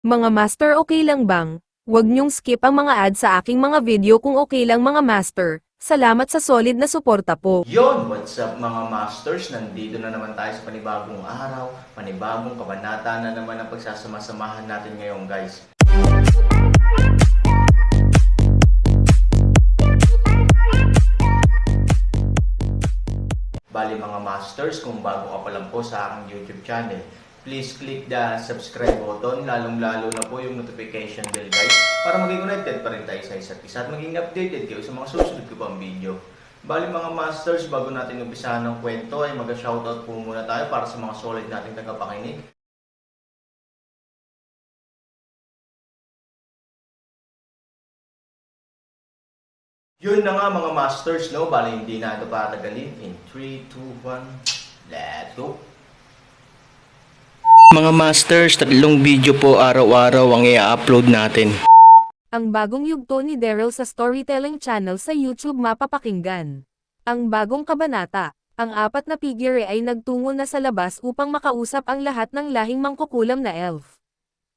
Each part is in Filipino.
Mga master, okay lang bang? Huwag niyong skip ang mga ads sa aking mga video kung okay lang mga master. Salamat sa solid na suporta po. Yon, what's up mga masters? Nandito na naman tayo sa panibagong araw, panibagong kabanata na naman ang pagsasama-samahan natin ngayon guys. Bali mga masters, kung bago ka pa lang po sa aking YouTube channel, please click the subscribe button, lalong-lalo na po yung notification bell guys, para maging connected pa rin tayo sa isa't isa at maging updated kayo sa mga susunod ko pang video. Bali mga masters, bago natin umpisahan ng kwento ay mag-shoutout po muna tayo para sa mga solid nating tagapakinig. Yun na nga mga masters, no? Bali hindi na ito patagalin. In 3, 2, 1, let's go! Mga masters, 3 video po araw-araw ang i-upload natin. Ang bagong yugto ni Daryl sa Storytelling Channel sa YouTube mapapakinggan. Ang bagong kabanata, ang 4 na figure ay nagtungo na sa labas upang makausap ang lahat ng lahing mangkukulam na elf.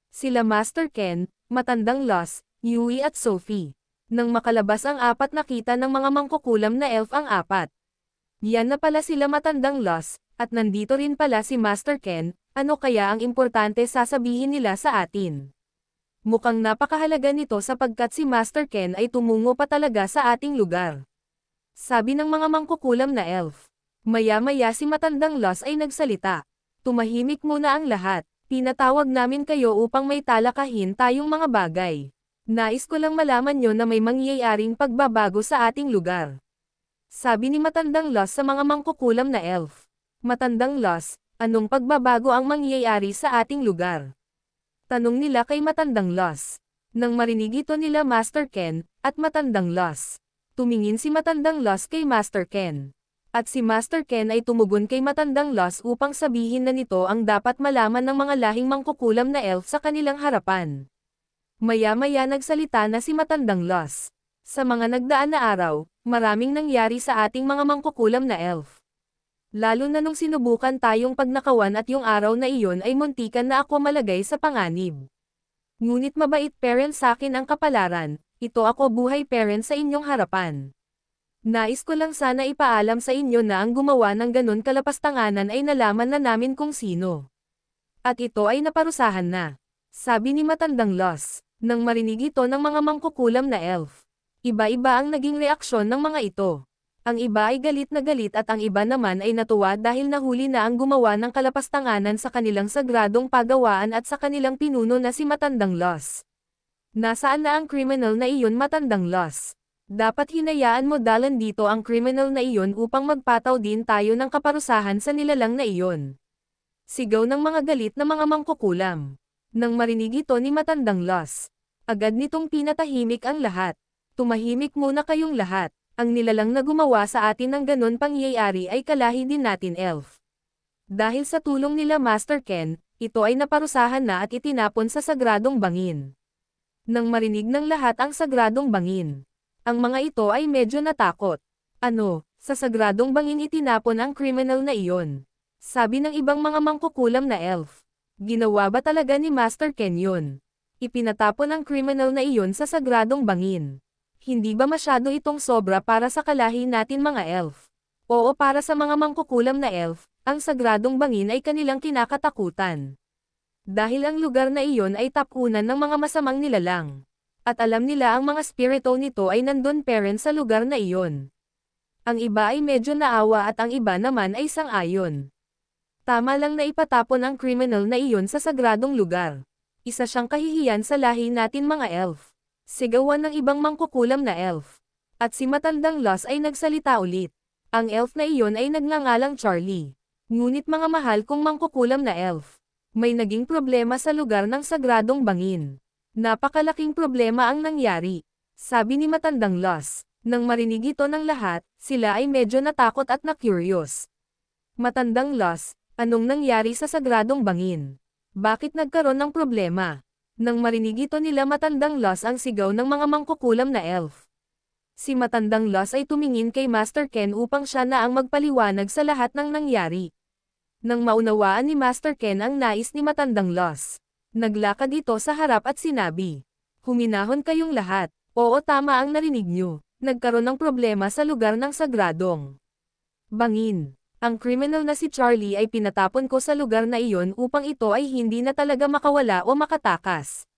Sila Master Ken, Matandang Loss, Yui at Sophie. Nang makalabas ang 4, nakita ng mga mangkukulam na elf ang 4. Yan na pala sila Matandang Loss, at nandito rin pala si Master Ken. Ano kaya ang importante sasabihin nila sa atin? Mukhang napakahalaga nito sapagkat si Master Ken ay tumungo pa talaga sa ating lugar. Sabi ng mga mangkukulam na elf. Maya-maya si Matandang Loss ay nagsalita. Tumahimik muna ang lahat. Pinatawag namin kayo upang may talakahin tayong mga bagay. Nais ko lang malaman nyo na may mangyayaring pagbabago sa ating lugar. Sabi ni Matandang Loss sa mga mangkukulam na elf. Matandang Loss, anong pagbabago ang mangyayari sa ating lugar? Tanong nila kay Matandang Loss. Nang marinig ito nila Master Ken, at Matandang Loss. Tumingin si Matandang Loss kay Master Ken. At si Master Ken ay tumugon kay Matandang Loss upang sabihin na nito ang dapat malaman ng mga lahing mangkukulam na elf sa kanilang harapan. Maya-maya nagsalita na si Matandang Loss. Sa mga nagdaan na araw, maraming nangyari sa ating mga mangkukulam na elf. Lalo na nung sinubukan tayong pagnakawan at yung araw na iyon ay muntikan na ako malagay sa panganib. Ngunit mabait parent sa akin ang kapalaran, ito ako buhay parent sa inyong harapan. Nais ko lang sana ipaalam sa inyo na ang gumawa ng ganun kalapastanganan ay nalaman na namin kung sino. At ito ay naparusahan na. Sabi ni Matandang Loss, nang marinig ito ng mga mangkukulam na elf. Iba-iba ang naging reaksyon ng mga ito. Ang iba ay galit na galit at ang iba naman ay natuwa dahil nahuli na ang gumawa ng kalapastanganan sa kanilang sagradong pagawaan at sa kanilang pinuno na si Matandang Loss. Nasaan na ang criminal na iyon Matandang Loss? Dapat hinayaan mo dalan dito ang criminal na iyon upang magpataw din tayo ng kaparusahan sa nilalang na iyon. Sigaw ng mga galit na mga mangkukulam. Nang marinig ito ni Matandang Loss, agad nitong pinatahimik ang lahat. Tumahimik muna kayong lahat. Ang nilalang na gumawa sa atin ng ganon pangyayari ay kalahi din natin elf. Dahil sa tulong nila Master Ken, ito ay naparusahan na at itinapon sa sagradong bangin. Nang marinig ng lahat ang sagradong bangin, ang mga ito ay medyo natakot. Ano, sa sagradong bangin itinapon ang criminal na iyon? Sabi ng ibang mga mangkukulam na elf. Ginawa ba talaga ni Master Ken yun? Ipinatapon ang criminal na iyon sa sagradong bangin. Hindi ba masyado itong sobra para sa kalahi natin mga elf? Oo, para sa mga mangkukulam na elf, ang sagradong bangin ay kanilang kinakatakutan. Dahil ang lugar na iyon ay tapunan ng mga masamang nilalang. At alam nila ang mga spirito nito ay nandun parent sa lugar na iyon. Ang iba ay medyo naawa at ang iba naman ay sang-ayon. Tama lang na ipatapon ang criminal na iyon sa sagradong lugar. Isa siyang kahihiyan sa lahi natin mga elf. Sigawan ng ibang mangkukulam na elf. At si Matandang Loss ay nagsalita ulit. Ang elf na iyon ay nagngangalang Charlie. Ngunit mga mahal kong mangkukulam na elf, may naging problema sa lugar ng sagradong bangin. Napakalaking problema ang nangyari. Sabi ni Matandang Loss. Nang marinig ito ng lahat, sila ay medyo natakot at na-curious. Matandang Loss, anong nangyari sa sagradong bangin? Bakit nagkaroon ng problema? Nang marinig ito nila Matandang Loss ang sigaw ng mga mangkukulam na elf. Si Matandang Loss ay tumingin kay Master Ken upang siya na ang magpaliwanag sa lahat ng nangyari. Nang maunawaan ni Master Ken ang nais ni Matandang Loss, Naglakad ito sa harap at sinabi. Huminahon kayong lahat. Oo, tama ang narinig nyo. Nagkaroon ng problema sa lugar ng sagradong bangin. Ang criminal na si Charlie ay pinatapon ko sa lugar na iyon upang ito ay hindi na talaga makawala o makatakas.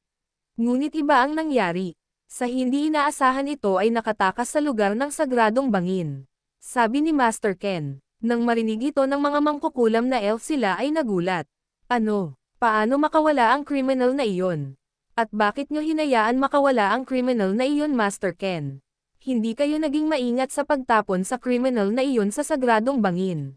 Ngunit iba ang nangyari. Sa hindi inaasahan ito ay nakatakas sa lugar ng sagradong bangin. Sabi ni Master Ken. Nang marinig ito ng mga mangkukulam na elf, sila ay nagulat. Ano? Paano makawala ang criminal na iyon? At bakit nyo hinayaan makawala ang criminal na iyon, Master Ken? Hindi kayo naging maingat sa pagtapon sa criminal na iyon sa sagradong bangin.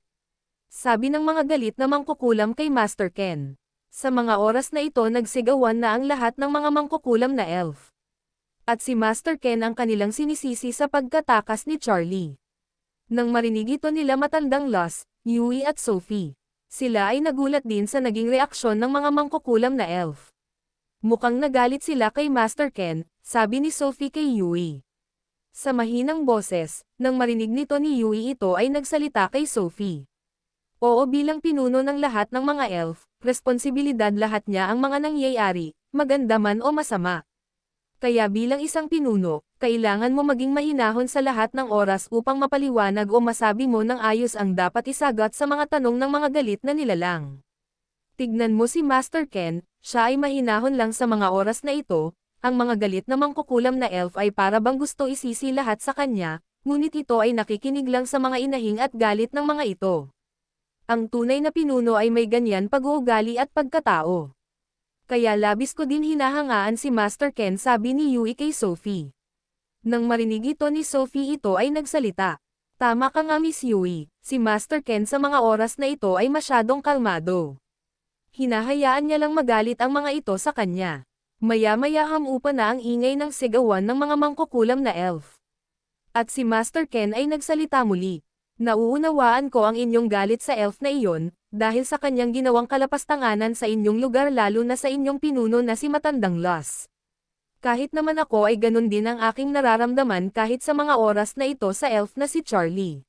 Sabi ng mga galit na mangkukulam kay Master Ken. Sa mga oras na ito nagsigawan na ang lahat ng mga mangkukulam na elf. At si Master Ken ang kanilang sinisisi sa pagkatakas ni Charlie. Nang marinig ito nila matandang Lost, Yui at Sophie. Sila ay nagulat din sa naging reaksyon ng mga mangkukulam na elf. Mukhang nagalit sila kay Master Ken, sabi ni Sophie kay Yui. Sa mahinang boses, nang marinig nito ni Yui, ito ay nagsalita kay Sophie. Oo, bilang pinuno ng lahat ng mga elf, responsibilidad lahat niya ang mga nangyayari, maganda man o masama. Kaya bilang isang pinuno, kailangan mo maging mahinahon sa lahat ng oras upang mapaliwanag o masabi mo ng ayos ang dapat isagot sa mga tanong ng mga galit na nilalang. Tignan mo si Master Ken, siya ay mahinahon lang sa mga oras na ito. Ang mga galit na mangkukulam na elf ay para bang gusto isisi lahat sa kanya, ngunit ito ay nakikinig lang sa mga inahing at galit ng mga ito. Ang tunay na pinuno ay may ganyan pag-uugali at pagkatao. Kaya labis ko din hinahangaan si Master Ken, sabi ni Yui kay Sophie. Nang marinig ito ni Sophie, ito ay nagsalita. Tama ka nga, Miss Yui, si Master Ken sa mga oras na ito ay masyadong kalmado. Hinahayaan niya lang magalit ang mga ito sa kanya. Maya-maya hamupa na ang ingay ng sigawan ng mga mangkukulam na elf. At si Master Ken ay nagsalita muli. Nauunawaan ko ang inyong galit sa elf na iyon, dahil sa kanyang ginawang kalapastanganan sa inyong lugar, lalo na sa inyong pinuno na si matandang Lost. Kahit naman ako ay ganun din ang aking nararamdaman kahit sa mga oras na ito sa elf na si Charlie.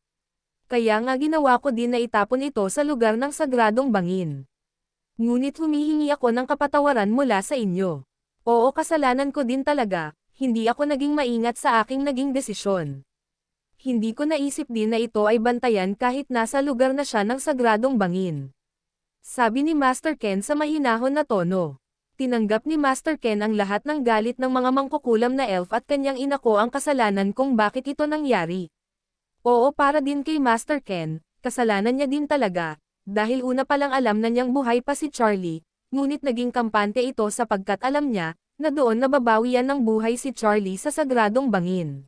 Kaya nga ginawa ko din na itapon ito sa lugar ng sagradong bangin. Ngunit humihingi ako ng kapatawaran mula sa inyo. Oo, kasalanan ko din talaga, hindi ako naging maingat sa aking naging desisyon. Hindi ko naisip din na ito ay bantayan kahit nasa lugar na siya ng sagradong bangin. Sabi ni Master Ken sa mahinahon na tono. Tinanggap ni Master Ken ang lahat ng galit ng mga mangkukulam na elf at kanyang inako ang kasalanan kung bakit ito nangyari. Oo, para din kay Master Ken, kasalanan niya din talaga, dahil una palang alam na niyang buhay pa si Charlie. Ngunit naging kampante ito sapagkat alam niya, na doon nababawian ng buhay si Charlie sa sagradong bangin.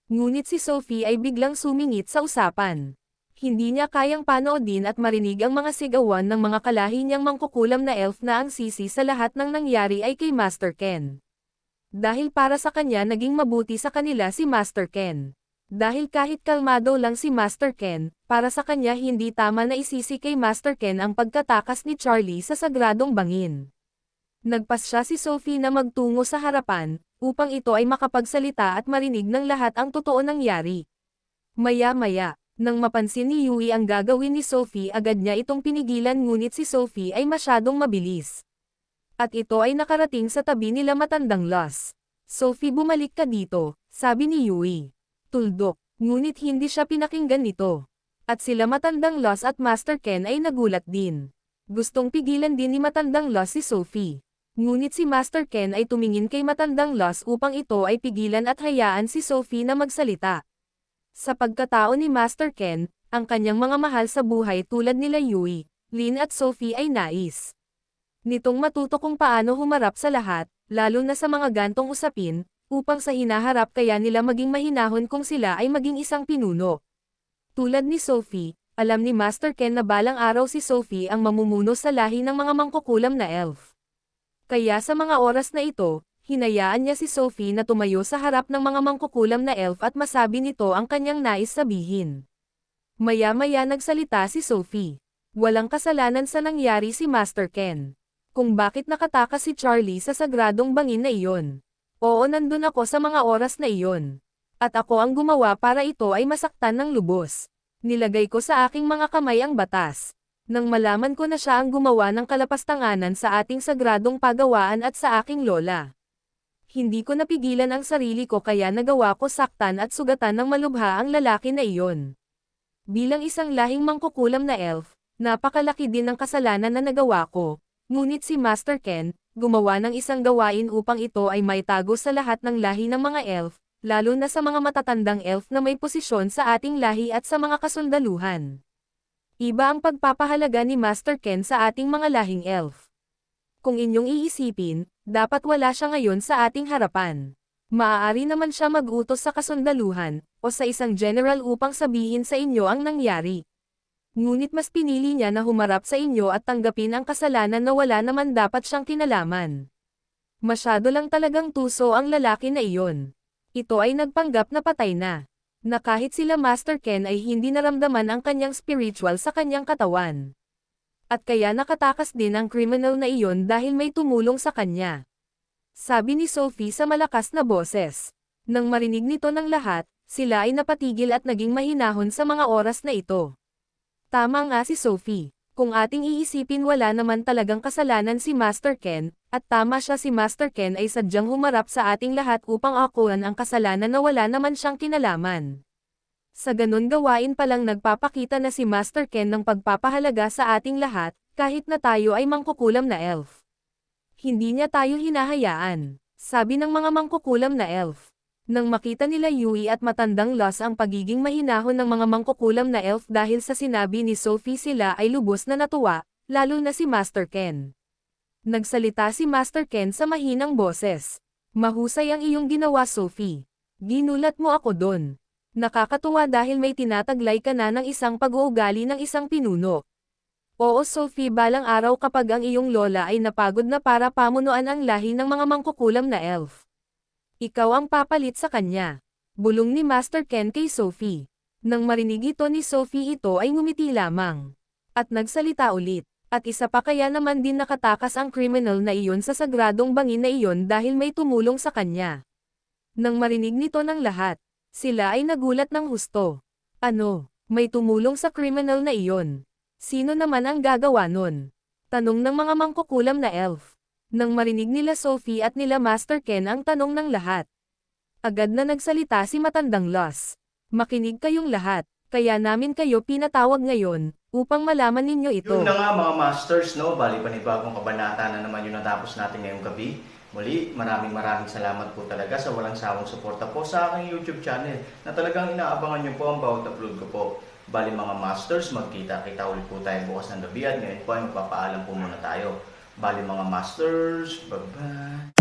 Ngunit si Sophie ay biglang sumingit sa usapan. Hindi niya kayang panoodin at marinig ang mga sigawan ng mga kalahi niyang mangkukulam na elf na ang sisi sa lahat ng nangyari ay kay Master Ken. Dahil para sa kanya naging mabuti sa kanila si Master Ken. Dahil kahit kalmado lang si Master Ken, para sa kanya hindi tama na isisi kay Master Ken ang pagkatakas ni Charlie sa sagradong bangin. Nagpasya si Sophie na magtungo sa harapan, upang ito ay makapagsalita at marinig ng lahat ang totoo nangyari. Maya-maya, nang mapansin ni Yui ang gagawin ni Sophie, agad niya itong pinigilan, ngunit si Sophie ay masyadong mabilis. At ito ay nakarating sa tabi nila matandang Lost. Sophie, bumalik ka dito, sabi ni Yui. Tuldok, ngunit hindi siya pinakinggan nito. At sila matandang Lost at Master Ken ay nagulat din. Gustong pigilan din ni matandang Lost si Sophie. Ngunit si Master Ken ay tumingin kay matandang Lost upang ito ay pigilan at hayaan si Sophie na magsalita. Sa pagkatao ni Master Ken, ang kanyang mga mahal sa buhay tulad nila Yui, Lin at Sophie ay nais nitong matuto kung paano humarap sa lahat, lalo na sa mga gantong usapin, upang sa hinaharap kaya nila maging mahinahon kung sila ay maging isang pinuno. Tulad ni Sophie, alam ni Master Ken na balang araw si Sophie ang mamumuno sa lahi ng mga mangkukulam na elf. Kaya sa mga oras na ito, hinayaan niya si Sophie na tumayo sa harap ng mga mangkukulam na elf at masabi nito ang kanyang nais sabihin. Maya-maya nagsalita si Sophie. Walang kasalanan sa nangyari si Master Ken. Kung bakit nakatakas si Charlie sa sagradong bangin na iyon. Oo, nandun ako sa mga oras na iyon. At ako ang gumawa para ito ay masaktan ng lubos. Nilagay ko sa aking mga kamay ang batas. Nang malaman ko na siya ang gumawa ng kalapastanganan sa ating sagradong pagawaan at sa aking lola. Hindi ko napigilan ang sarili ko kaya nagawa ko saktan at sugatan ng malubha ang lalaki na iyon. Bilang isang lahing mangkukulam na elf, napakalaki din ang kasalanan na nagawa ko, ngunit si Master Ken, gumawa ng isang gawain upang ito ay maitago sa lahat ng lahi ng mga elf, lalo na sa mga matatandang elf na may posisyon sa ating lahi at sa mga kasundaluhan. Iba ang pagpapahalaga ni Master Ken sa ating mga lahing elf. Kung inyong iisipin, dapat wala siya ngayon sa ating harapan. Maaari naman siya mag-utos sa kasundaluhan, o sa isang general upang sabihin sa inyo ang nangyari. Ngunit mas pinili niya na humarap sa inyo at tanggapin ang kasalanan na wala naman dapat siyang kinalaman. Masyado lang talagang tuso ang lalaki na iyon. Ito ay nagpanggap na patay na. Na kahit sila Master Ken ay hindi naramdaman ang kanyang spiritual sa kanyang katawan. At kaya nakatakas din ang criminal na iyon dahil may tumulong sa kanya. Sabi ni Sophie sa malakas na boses. Nang marinig nito ng lahat, sila ay napatigil at naging mahinahon sa mga oras na ito. Tama nga si Sophie. Kung ating iisipin wala naman talagang kasalanan si Master Ken, at tama siya si Master Ken ay sadyang humarap sa ating lahat upang akuan ang kasalanan na wala naman siyang kinalaman. Sa ganun gawain palang nagpapakita na si Master Ken ng pagpapahalaga sa ating lahat, kahit na tayo ay mangkukulam na elf. Hindi niya tayo hinahayaan, sabi ng mga mangkukulam na elf. Nang makita nila Yui at matandang Los ang pagiging mahinahon ng mga mangkukulam na elf dahil sa sinabi ni Sophie sila ay lubos na natuwa, lalo na si Master Ken. Nagsalita si Master Ken sa mahinang boses. Mahusay ang iyong ginawa Sophie. Ginulat mo ako dun. Nakakatuwa dahil may tinataglay ka na ng isang pag-uugali ng isang pinuno. Oo Sophie, balang araw kapag ang iyong lola ay napagod na para pamunuan ang lahi ng mga mangkukulam na elf. Ikaw ang papalit sa kanya. Bulong ni Master Ken kay Sophie. Nang marinig ito ni Sophie ito ay ngumiti lamang. At nagsalita ulit. At isa pa kaya naman din nakatakas ang criminal na iyon sa sagradong bangin na iyon dahil may tumulong sa kanya. Nang marinig nito ng lahat, sila ay nagulat ng husto. Ano, may tumulong sa criminal na iyon? Sino naman ang gagawa nun? Tanong ng mga mangkukulam na elf. Nang marinig nila Sophie at nila Master Ken ang tanong ng lahat. Agad na nagsalita si matandang Los. Makinig kayong lahat, kaya namin kayo pinatawag ngayon, upang malaman ninyo ito. Yun na nga mga masters, no? Bali panibagong kabanata na naman yung natapos natin ngayong gabi. Muli, maraming salamat po talaga sa walang sawang suporta po sa aking YouTube channel na talagang inaabangan nyo po ang bawat upload ko po. Bali mga masters, magkita-kita ulit po tayo bukas ng gabi at ngayon po ay magpapaalam po muna tayo. Bali mga masters, bye-bye!